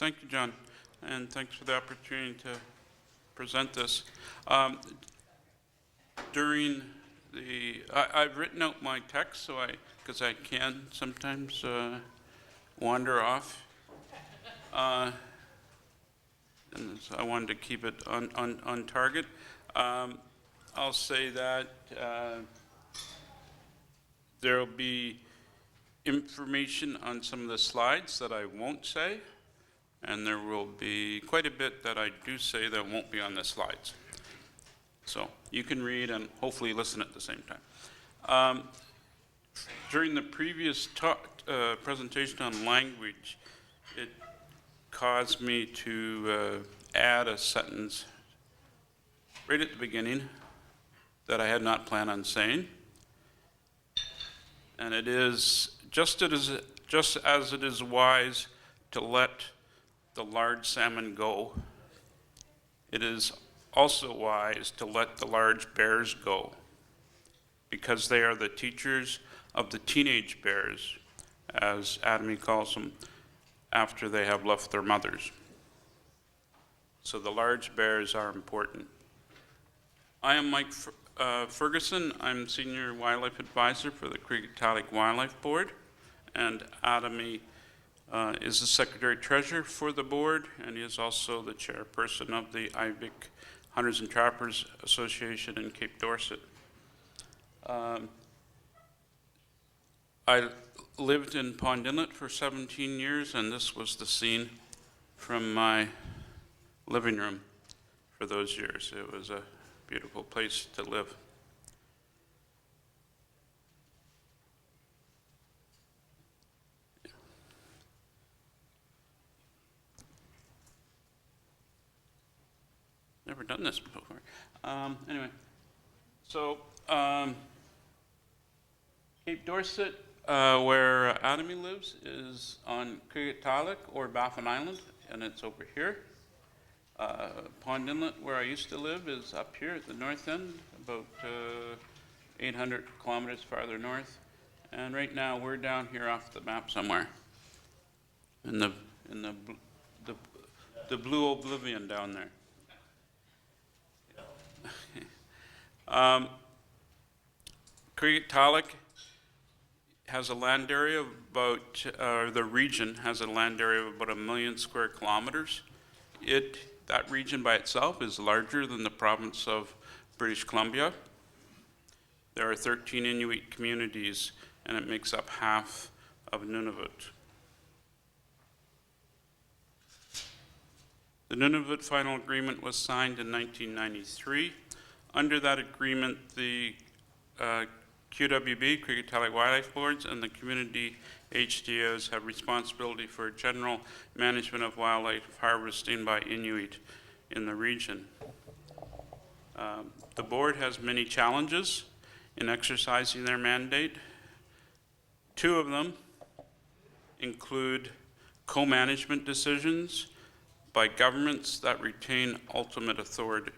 Thank you, John, and thanks for the opportunity to present this. During the, I've written out my text because I can sometimes wander off. And so I wanted to keep it on target. I'll say that there will be information on some of the slides that I won't say, and there will be quite a bit that I do say that won't be on the slides. So you can read and hopefully listen at the same time. During the previous presentation on language, it caused me to add a sentence right at the beginning that I had not planned on saying. And it is just as it is wise to let the large salmon go, it is also wise to let the large bears go, because they are the teachers of the teenage bears, as Adamie calls them, after they have left their mothers. So the large bears are important. I am Mike Ferguson. I'm Senior Wildlife Advisor for the Qikiqtaaluk Wildlife Board, and Adamie is the Secretary Treasurer for the board, and he is also the chairperson of the IVIC Hunters and Trappers Association in Cape Dorset. I lived in Pond Inlet for 17 years, and this was the scene from my living room for those years. It was a beautiful place to live. Never done this before. Anyway, so Cape Dorset, where Adamie lives, is on Qikiqtaaluk or Baffin Island, and it's over here. Pond Inlet, where I used to live, is up here at the north end, about 800 kilometers farther north. And right now we're down here off the map somewhere in the blue oblivion down there. Qikiqtaaluk has a land area of about, the region has a land area of about 1 million square kilometers. That region by itself is larger than the province of British Columbia. There are 13 Inuit communities, and it makes up half of Nunavut. The Nunavut Final Agreement was signed in 1993. Under that agreement, the QWB, Qikiqtaaluk Wildlife Boards, and the community HDOs have responsibility for general management of wildlife harvesting by Inuit in the region. The board has many challenges in exercising their mandate. 2 of them include co-management decisions by governments that retain ultimate authority,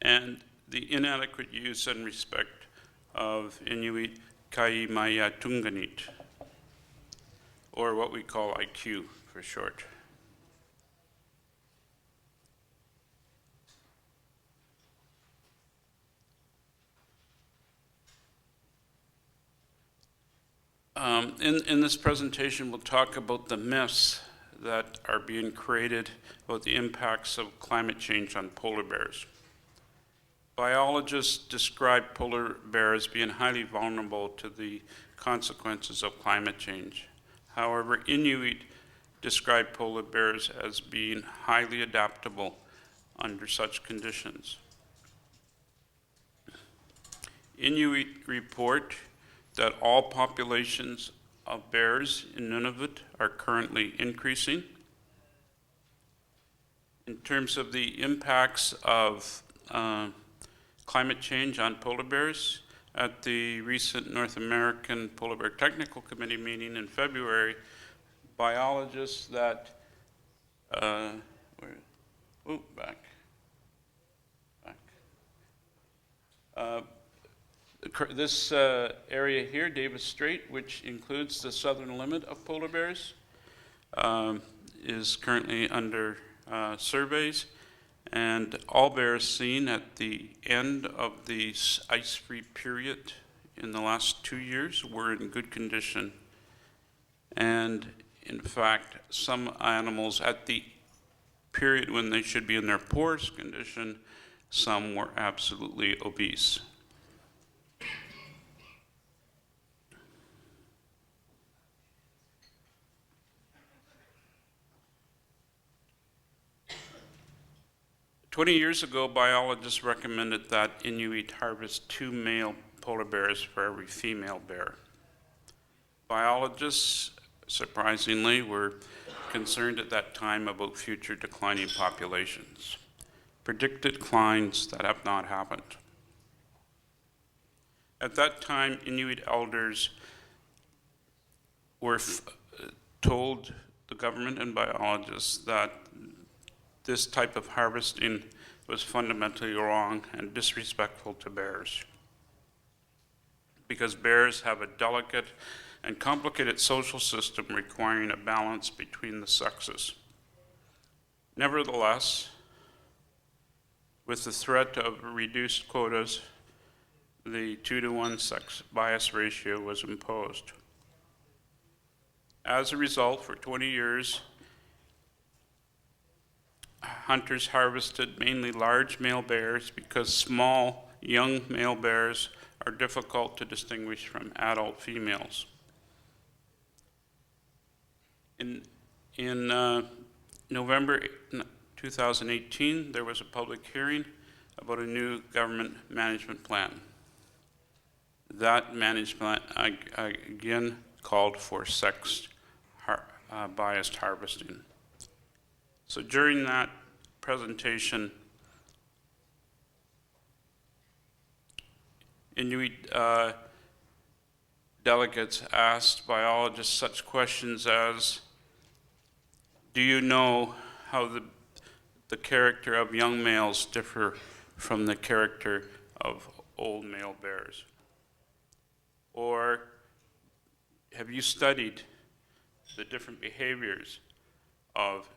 and the inadequate use and respect of Inuit Qaujimajatuqangit, or what we call IQ for short. In this presentation, we'll talk about the myths that are being created about the impacts of climate change on polar bears. Biologists describe polar bears being highly vulnerable to the consequences of climate change. However, Inuit describe polar bears as being highly adaptable under such conditions. Inuit report that all populations of bears in Nunavut are currently increasing. In terms of the impacts of climate change on polar bears, at the recent North American Polar Bear Technical Committee meeting in February, biologists that, this area here, Davis Strait, which includes the southern limit of polar bears, is currently under surveys, and all bears seen at the end of the ice-free period in the last 2 years were in good condition. And in fact, some animals at the period when they should be in their poorest condition, some were absolutely obese. "20 years ago, biologists recommended that Inuit harvest 2 male polar bears for every female bear. Biologists, surprisingly, were concerned at that time about future declining populations, predicted declines that have not happened. At that time, Inuit elders were told the government and biologists that this type of harvesting was fundamentally wrong and disrespectful to bears, because bears have a delicate and complicated social system requiring a balance between the sexes. Nevertheless, with the threat of reduced quotas, the 2-to-1 sex bias ratio was imposed. As a result, for 20 years, hunters harvested mainly large male bears because small, young male bears are difficult to distinguish from adult females. In November 2018, there was a public hearing about a new government management plan. That management again called for biased harvesting. So during that presentation, Inuit delegates asked biologists such questions as, do you know how the character of young males differ from the character of old male bears? Or have you studied the different behaviors of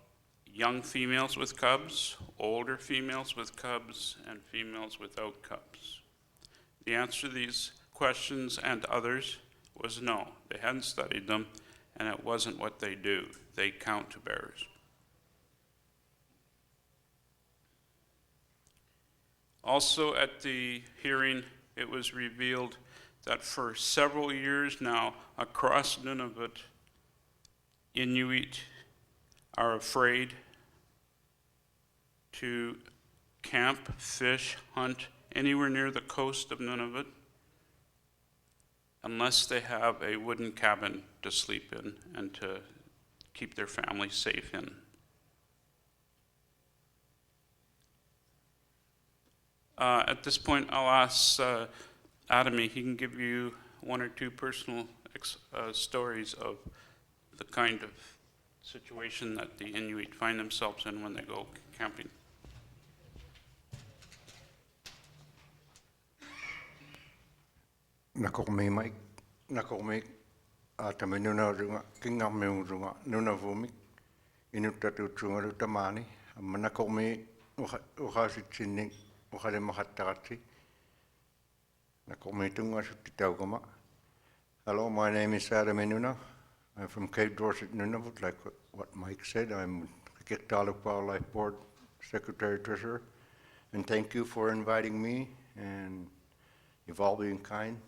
young females with cubs, older females with cubs, and females without cubs? The answer to these questions and others was no. They hadn't studied them, and it wasn't what they do. They count bears. Also at the hearing, it was revealed that for several years now, across Nunavut, Inuit are afraid to camp, fish, hunt anywhere near the coast of Nunavut unless they have a wooden cabin to sleep in and to keep their family safe in. At this point, I'll ask Adamie. He can give you 1 or 2 personal stories of the kind of situation that the Inuit find themselves in when they go camping. Nakormi Mike, Nakormi Adamie Nunna runga, Kingameu runga, Nunavumik, Inutatu Chungaru Tamani, Manakormi Uhasichinik, Uhade Mahatarati, Nakormi Tunga Sutitaugama. Hello, my name is Adamie Nunna. I'm from Cape Dorset, Nunavut, like what Mike said. I'm Qikiqtaaluk Wildlife Board Secretary Treasurer. And thank you for inviting me, and you've all been kind.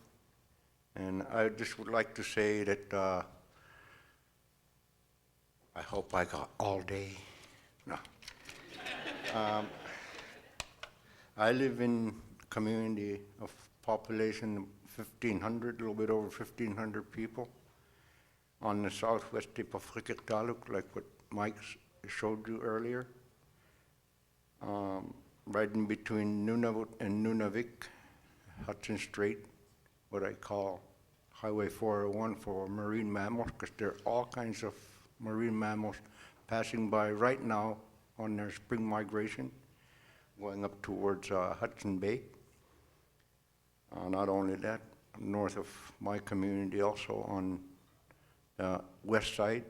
And I just would like to say that I hope I got all day. No. I live in a community of population 1,500, a little bit over 1,500 people on the southwest tip of Qikiqtaaluk, like what Mike showed you earlier. Right in between Nunavut and Nunavik, Hudson Strait, what I call Highway 401 for marine mammals, because there are all kinds of marine mammals passing by right now on their spring migration, going up towards Hudson Bay. Not only that, north of my community also on the west side,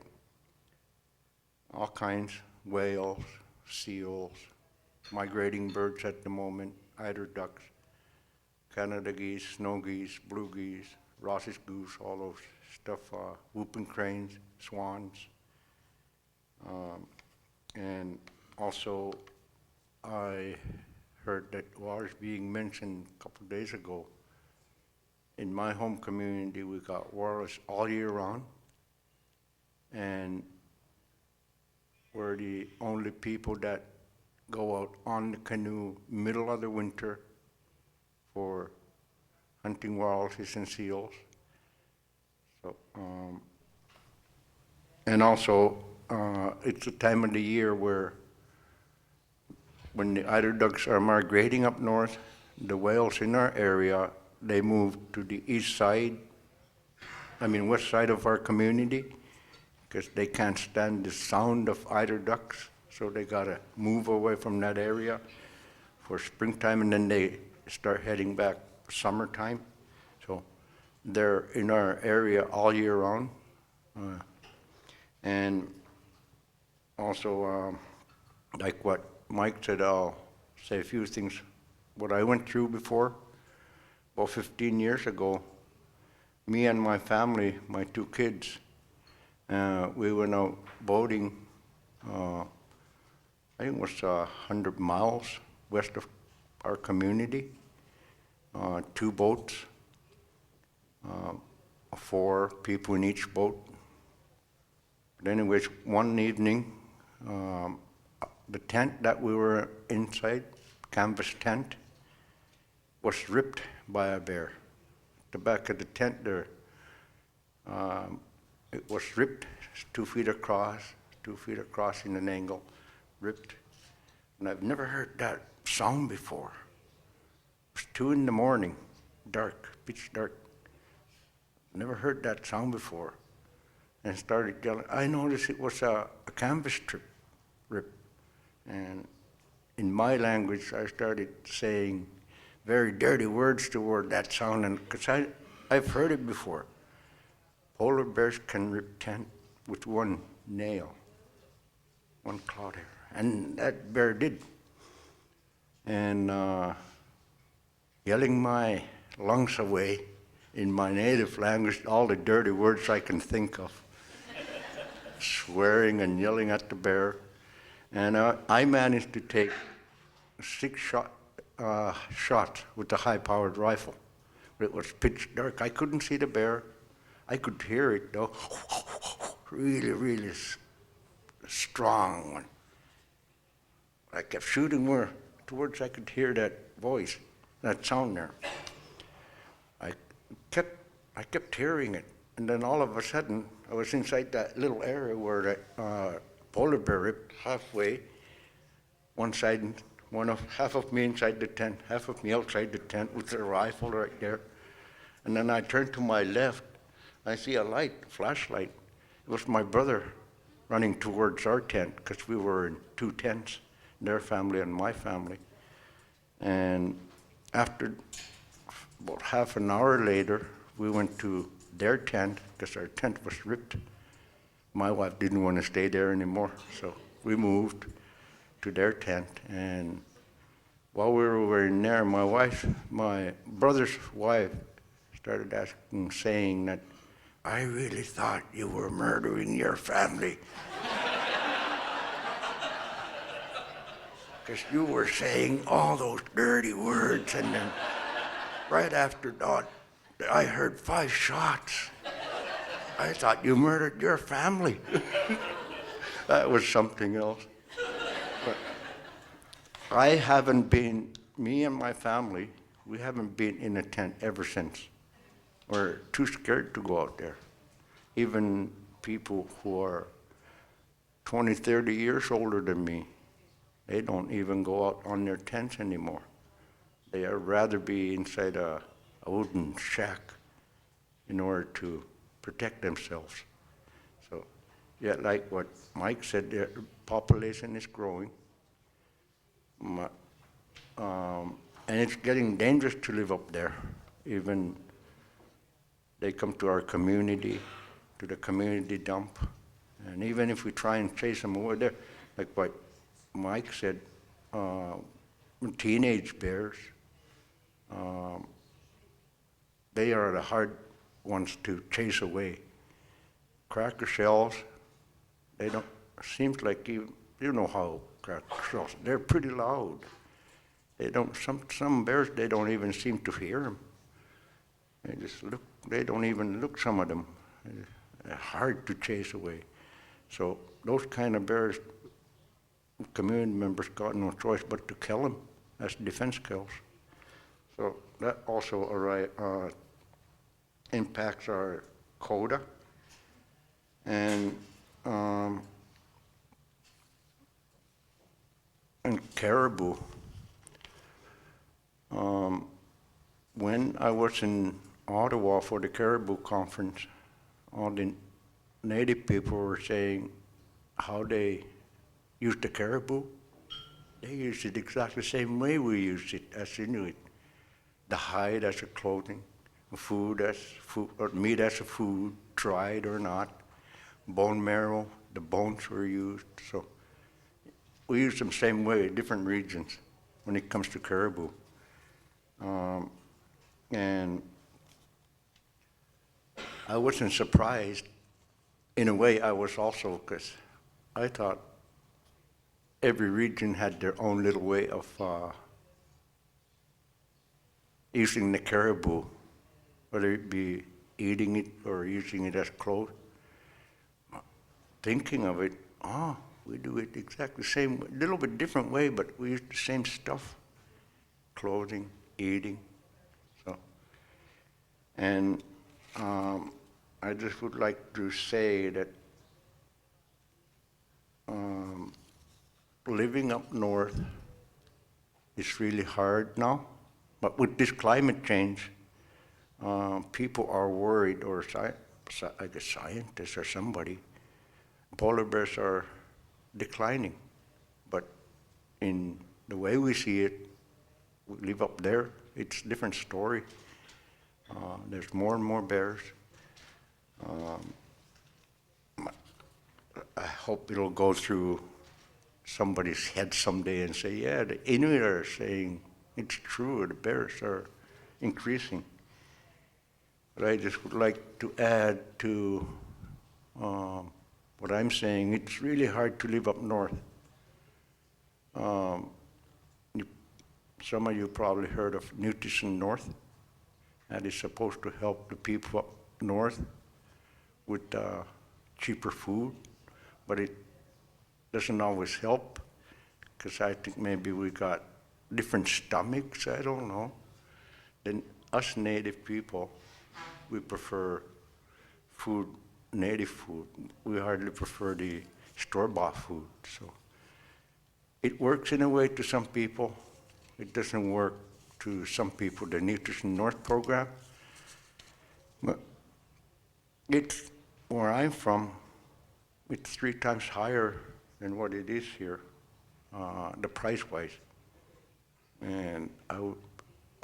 all kinds, whales, seals, migrating birds at the moment, eider ducks, Canada geese, snow geese, blue geese, Ross's goose, all those stuff, whooping cranes, swans. And also, I heard that was being mentioned a couple of days ago. In my home community, we got walrus all year round, and we're the only people that go out on the canoe middle of the winter for hunting walruses and seals. So, and also, it's a time of the year where when the eider ducks are migrating up north, the whales in our area, they move to the west side of our community, because they can't stand the sound of eider ducks, so they gotta move away from that area for springtime, and then they start heading back summertime. So they're in our area all year round. And also, like what Mike said, I'll say a few things. What I went through before, about 15 years ago, me and my family, my two kids, we went out boating, I think it was 100 miles west of our community, 2 boats, 4 people in each boat. But anyways, one evening, the tent that we were inside, canvas tent, was ripped by a bear. The back of the tent there, it was ripped 2 feet across in an angle, ripped. And I've never heard that sound before. It was 2 in the morning, dark, pitch dark. Never heard that sound before. And started yelling. I noticed it was a canvas strip rip. And in my language, I started saying very dirty words toward that sound, and because I've heard it before. Polar bears can rip tent with one nail, one claw there, and that bear did. And yelling my lungs away in my native language, all the dirty words I can think of, swearing and yelling at the bear. And I managed to take 6 shots with a high-powered rifle. It was pitch dark. I couldn't see the bear. I could hear it though. Really, really strong one. I kept shooting more towards I could hear that voice, that sound there. I kept hearing it, and then all of a sudden, I was inside that little area where that polar bear ripped halfway, one side, half of me inside the tent, half of me outside the tent with the rifle right there. And then I turned to my left, I see a light, flashlight. It was my brother running towards our tent, because we were in 2 tents, their family and my family. And after about half an hour later, we went to their tent, because our tent was ripped. My wife didn't want to stay there anymore, so we moved to their tent. And while we were in there, my brother's wife started saying that, I really thought you were murdering your family. Because you were saying all those dirty words, and then right after that, I heard 5 shots. I thought you murdered your family. That was something else. But me and my family, we haven't been in a tent ever since. We're too scared to go out there. Even people who are 20, 30 years older than me, they don't even go out on their tents anymore. They would rather be inside a wooden shack in order to protect themselves. So, yeah, like what Mike said, the population is growing. And it's getting dangerous to live up there. Even they come to our community, to the community dump, And even if we try and chase them away, they're, like what Mike said, teenage bears, they are the hard ones to chase away. Cracker shells, they don't, seems like you know how cracker shells, they're pretty loud. They don't, some bears, they don't even seem to hear them. They just look, they don't even look, some of them. They're hard to chase away. So those kind of bears, community members got no choice but to kill them as defense kills. So that also impacts our quota. And caribou. When I was in Ottawa for the caribou conference, all the native people were saying how they use the caribou. They use it exactly the same way we use it as Inuit. The hide as a clothing, food as food, or meat as a food, dried or not. Bone marrow, the bones were used. So we use them same way in different regions when it comes to caribou. And I wasn't surprised. In a way, I was also, because I thought every region had their own little way of using the caribou, whether it be eating it or using it as clothes. Thinking of it, we do it exactly the same, a little bit different way, but we use the same stuff, clothing, eating. So, and I just would like to say that living up north is really hard now, but with this climate change, people are worried, or I guess scientists or somebody, polar bears are declining. But in the way we see it, we live up there, it's a different story. There's more and more bears. I hope it'll go through somebody's head someday and say, yeah, the Inuit are saying it's true, the bears are increasing. But I just would like to add to what I'm saying. It's really hard to live up north. Some of you probably heard of Nutrition North. That is supposed to help the people up north with cheaper food, but it doesn't always help, because I think maybe we got different stomachs, I don't know. Then us native people, we prefer food, native food. We hardly prefer the store-bought food. So it works in a way to some people. It doesn't work to some people, the Nutrition North program. But it's, where I'm from, it's 3 times higher than what it is here, the price-wise. And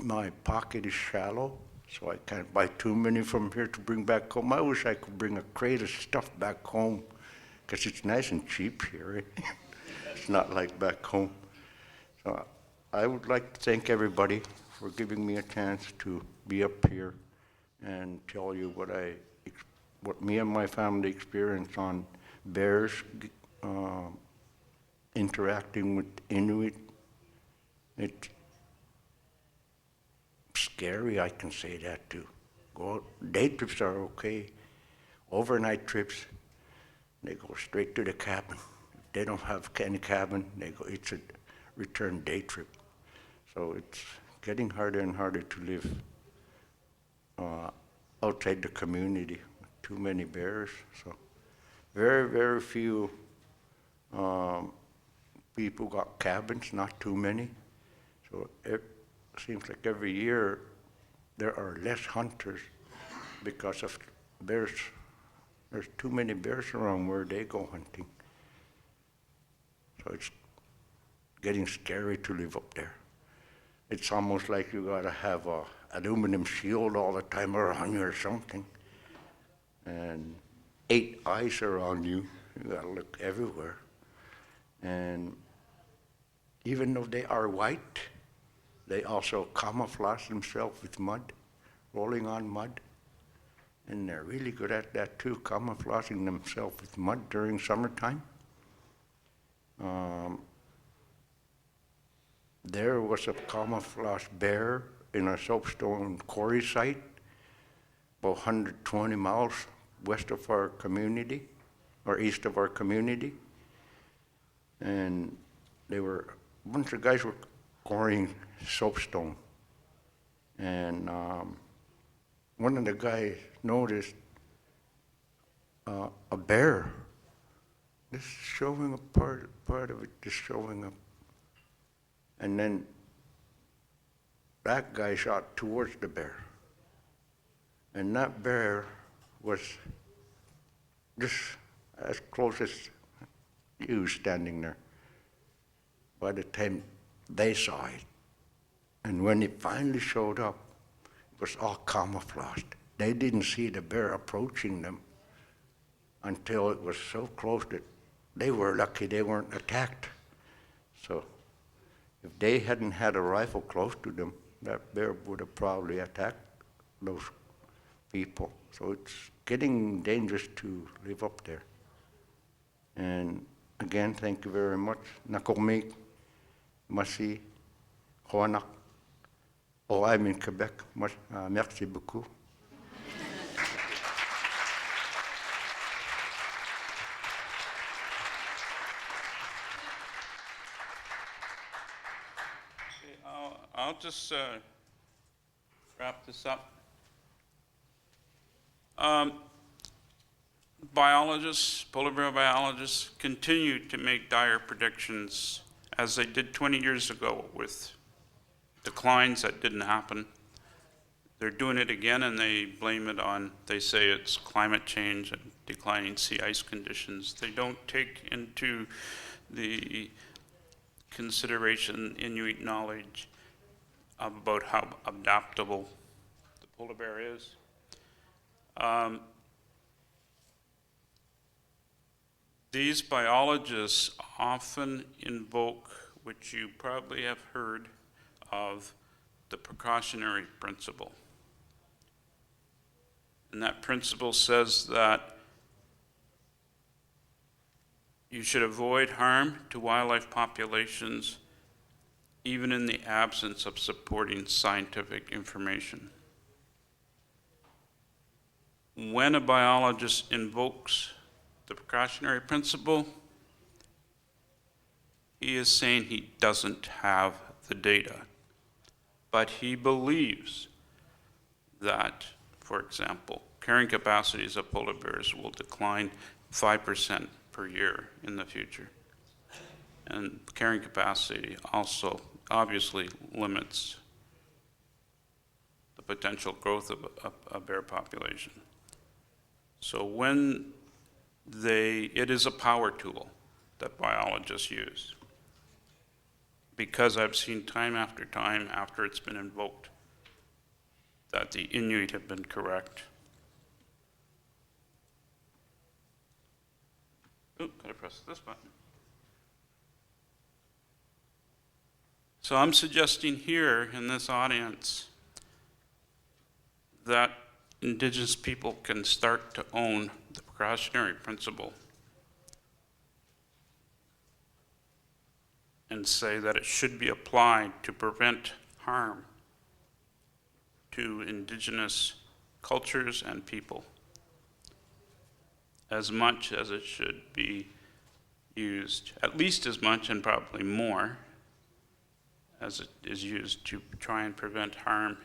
my pocket is shallow, so I can't buy too many from here to bring back home. I wish I could bring a crate of stuff back home, because it's nice and cheap here. It's not like back home. So I would like to thank everybody for giving me a chance to be up here and tell you what me and my family experience on bears interacting with Inuit. It's scary, I can say that too. Day trips are okay. Overnight trips, they go straight to the cabin. If they don't have any cabin, it's a return day trip. So it's getting harder and harder to live outside the community with too many bears. So very, very few people got cabins, not too many. So it seems like every year there are less hunters because of bears. There's too many bears around where they go hunting. So it's getting scary to live up there. It's almost like you gotta have a aluminum shield all the time around you or something, and 8 eyes around you. You gotta look everywhere. And even though they are white, they also camouflage themselves with mud, rolling on mud. And they're really good at that too, camouflaging themselves with mud during summertime. There was a camouflage bear in a soapstone quarry site, about 120 miles west of our community, or east of our community. And a bunch of guys were quarrying soapstone. And one of the guys noticed a bear just showing up, part of it just showing up. And then that guy shot towards the bear. And that bear was just as close as you standing there by the time they saw it. And when it finally showed up, it was all camouflaged. They didn't see the bear approaching them until it was so close that they were lucky they weren't attacked. So if they hadn't had a rifle close to them, that bear would have probably attacked those people. So it's getting dangerous to live up there. And again, thank you very much. Nakomik, Masi, Hoanak. Oh, I'm in Quebec. Merci beaucoup. I'll just wrap this up. Biologists, polar bear biologists, continue to make dire predictions as they did 20 years ago with declines that didn't happen. They're doing it again, and they blame it on, they say it's climate change and declining sea ice conditions. They don't take into the consideration Inuit knowledge about how adaptable the polar bear is. These biologists often invoke, which you probably have heard of, the precautionary principle. And that principle says that you should avoid harm to wildlife populations even in the absence of supporting scientific information. When a biologist invokes the precautionary principle, he is saying he doesn't have the data, but he believes that, for example, carrying capacities of polar bears will decline 5% per year in the future. And carrying capacity also obviously limits the potential growth of a bear population. So when it is a power tool that biologists use, because I've seen time after time after it's been invoked that the Inuit have been correct. Oh, gotta press this button. So I'm suggesting here in this audience that Indigenous people can start to own the precautionary principle and say that it should be applied to prevent harm to Indigenous cultures and people as much as it should be used, at least as much and probably more as it is used to try and prevent harm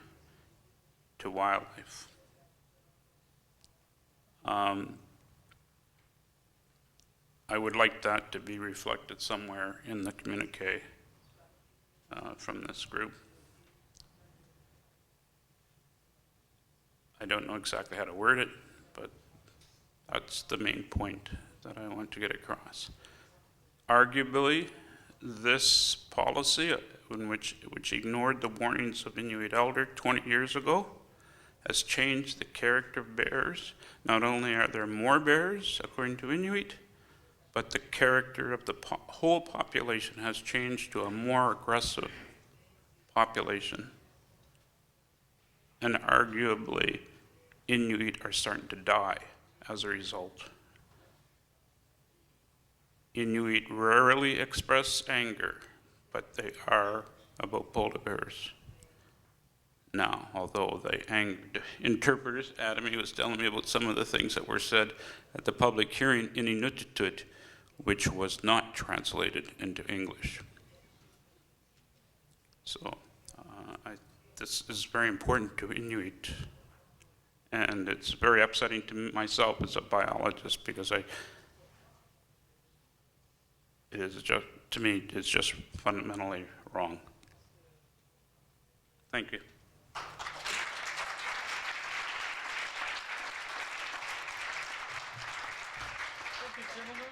to wildlife. I would like that to be reflected somewhere in the communique from this group. I don't know exactly how to word it, but that's the main point that I want to get across. Arguably, this policy, which ignored the warnings of Inuit elder 20 years ago, has changed the character of bears. Not only are there more bears, according to Inuit, but the character of the whole population has changed to a more aggressive population. And arguably, Inuit are starting to die as a result. Inuit rarely express anger, but they are about polar bears. Now, although they angered interpreters, Adamie was telling me about some of the things that were said at the public hearing in Inuktitut, which was not translated into English. So this is very important to Inuit. And it's very upsetting to myself as a biologist because it is just, to me, it's just fundamentally wrong. Thank you. Thank you, gentlemen.